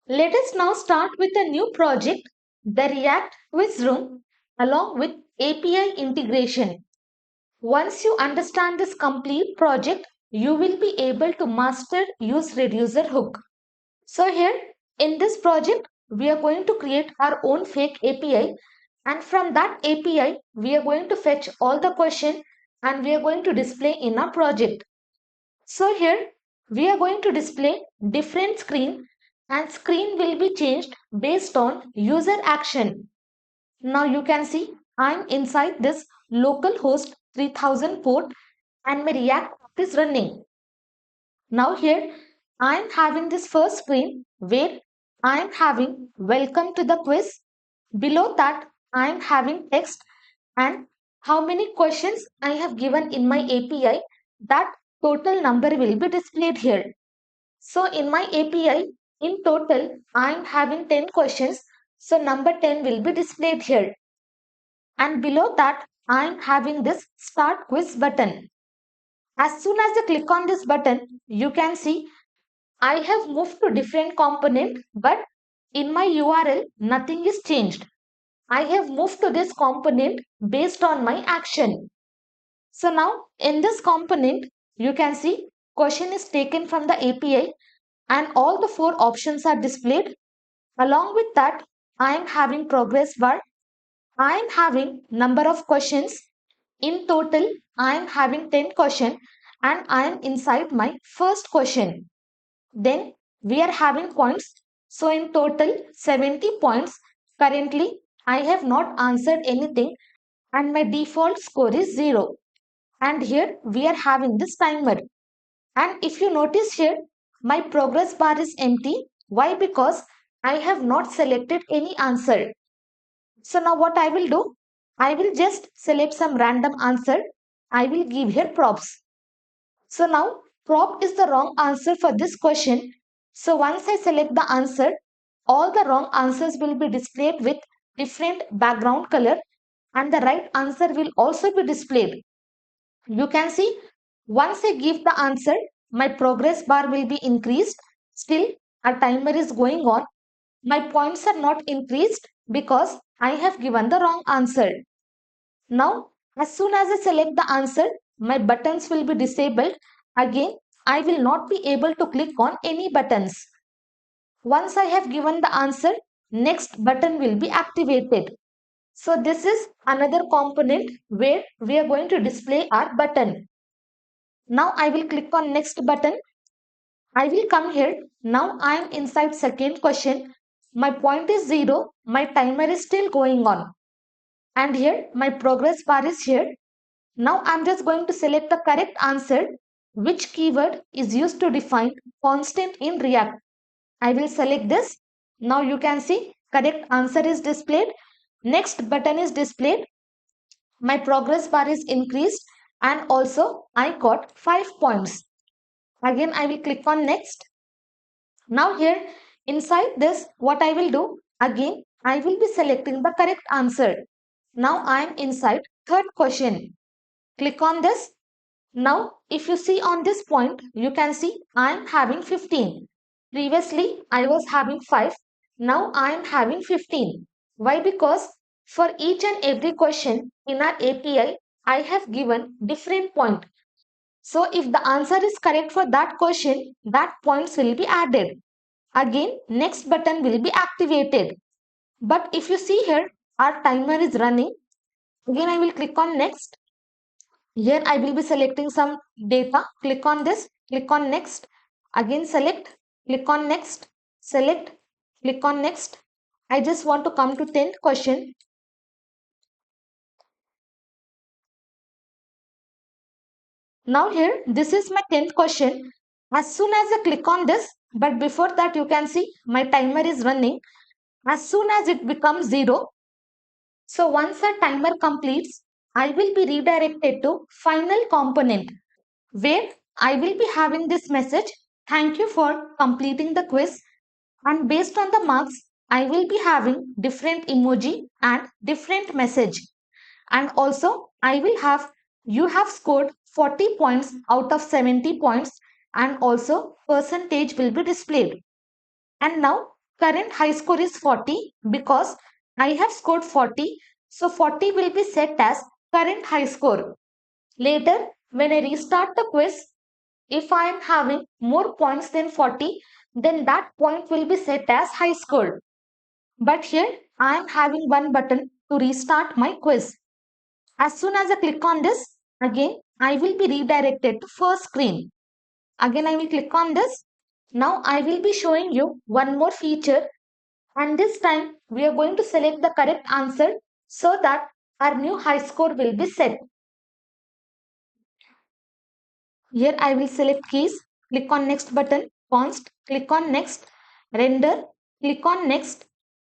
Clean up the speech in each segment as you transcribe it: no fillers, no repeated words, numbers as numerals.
Let us now start with a new project, the React Quiz Room, along with API integration. Once you understand this complete project, you will be able to master use reducer hook. So here in this project, we are going to create our own fake API, and from that API, we are going to fetch all the question and we are going to display in our project. So here we are going to display different screen, and screen will be changed based on user action. Now you can see I'm inside this localhost 3000 port and my React app is running. Now here I'm having this first screen where I'm having welcome to the quiz. Below that I'm having text and how many questions I have given in my API, that total number will be displayed here. So in my API, in total, I am having 10 questions. So number 10 will be displayed here. And below that, I am having this start quiz button. As soon as I click on this button, you can see I have moved to different component, but in my URL, nothing is changed. I have moved to this component based on my action. So now in this component, you can see question is taken from the API and all the four options are displayed. Along with that, I am having progress bar. I am having number of questions. In total, I am having 10 questions and I am inside my first question. Then we are having points. So in total, 70 points. Currently, I have not answered anything and my default score is 0. And here we are having this timer. And if you notice here, my progress bar is empty. Why? Because I have not selected any answer. So now what I will do? I will just select some random answer. I will give here props. So now prop is the wrong answer for this question. So once I select the answer, all the wrong answers will be displayed with different background color and the right answer will also be displayed. You can see once I give the answer, my progress bar will be increased. Still, a timer is going on. My points are not increased because I have given the wrong answer. Now, as soon as I select the answer, my buttons will be disabled. Again, I will not be able to click on any buttons. Once I have given the answer, next button will be activated. So this is another component where we are going to display our button. Now I will click on next button. I will come here. Now I am inside second question. My point is 0. My timer is still going on. And here my progress bar is here. Now I'm just going to select the correct answer. Which keyword is used to define constant in React? I will select this. Now you can see correct answer is displayed. Next button is displayed. My progress bar is increased and also I got 5 points. Again, I will click on next. Now here inside this, what I will do again, I will be selecting the correct answer. Now I am inside third question. Click on this. Now if you see on this point, you can see I am having 15. Previously I was having 5. Now I am having 15. Why? Because for each and every question in our API, I have given different point. So if the answer is correct for that question, that points will be added. Again, next button will be activated. But if you see here, our timer is running. Again, I will click on next. Here I will be selecting some data. Click on this, click on next. Again select, click on next, select, click on next. I just want to come to 10th question. Now here, this is my 10th question. As soon as I click on this, but before that you can see my timer is running. As soon as it becomes 0, so once the timer completes, I will be redirected to final component where I will be having this message. Thank you for completing the quiz. And based on the marks, I will be having different emoji and different message. And also I will have you have scored 40 points out of 70 points and also percentage will be displayed. And now current high score is 40 because I have scored 40. So 40 will be set as current high score. Later, when I restart the quiz, if I am having more points than 40, then that point will be set as high score. But here I am having one button to restart my quiz. As soon as I click on this, again I will be redirected to first screen. Again I will click on this. Now I will be showing you one more feature, and this time we are going to select the correct answer so that our new high score will be set. Here I will select keys, click on next button, const, click on next, render, click on next,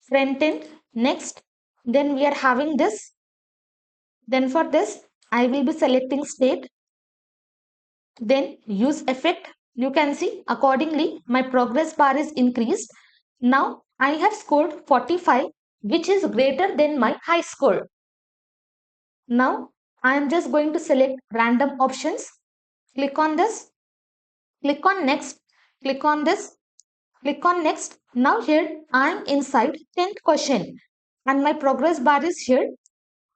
front end, next. Then we are having this. Then for this, I will be selecting state. Then use effect. You can see accordingly my progress bar is increased. Now I have scored 45, which is greater than my high score. Now I am just going to select random options. Click on this. Click on next. Click on this. Click on next. Now here I am inside 10th question and my progress bar is here.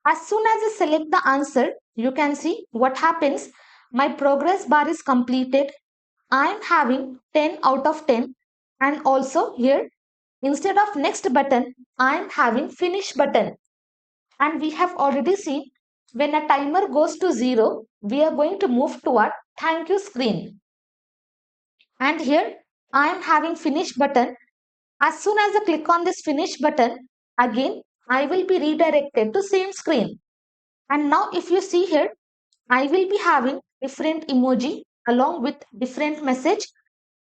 As soon as I select the answer, you can see what happens. My progress bar is completed. I am having 10 out of 10, and also here instead of next button, I am having finish button. And we have already seen when a timer goes to 0, we are going to move toward thank you screen. And here I am having finish button. As soon as I click on this finish button, again I will be redirected to same screen. And now if you see here, I will be having different emoji along with different message.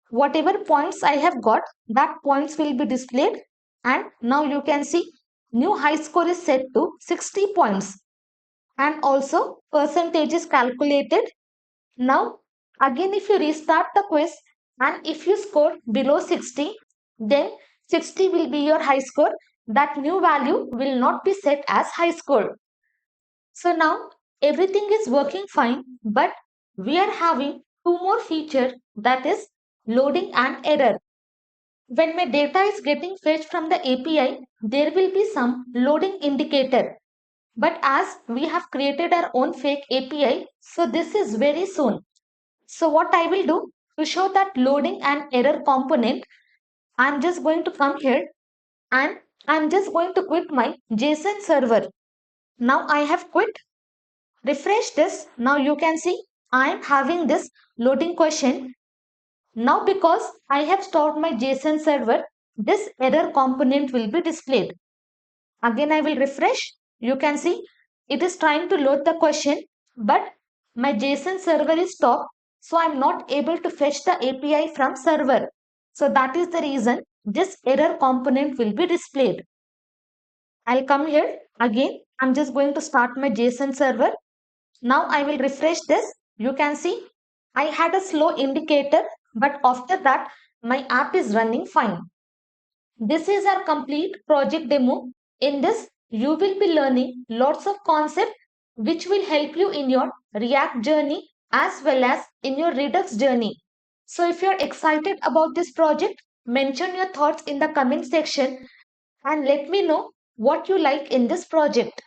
Whatever points I have got, that points will be displayed. And now you can see new high score is set to 60 points. And also percentage is calculated. Now again if you restart the quiz and if you score below 60, then 60 will be your high score. That new value will not be set as high score. So now everything is working fine, but we are having two more features, that is loading and error. When my data is getting fetched from the API, there will be some loading indicator. But as we have created our own fake API, so this is very soon. So what I will do to show that loading and error component, I'm just going to come here and I'm just going to quit my JSON server. Now I have quit. Refresh this. Now you can see I am having this loading question. Now because I have stored my JSON server, this error component will be displayed. Again I will refresh. You can see it is trying to load the question, but my JSON server is stopped, so I am not able to fetch the API from server. So that is the reason this error component will be displayed. I'll come here again. I'm just going to start my JSON server. Now I will refresh this. You can see I had a slow indicator, but after that my app is running fine. This is our complete project demo. In this, you will be learning lots of concepts which will help you in your React journey as well as in your Redux journey. So if you're excited about this project, mention your thoughts in the comment section and let me know what you like in this project.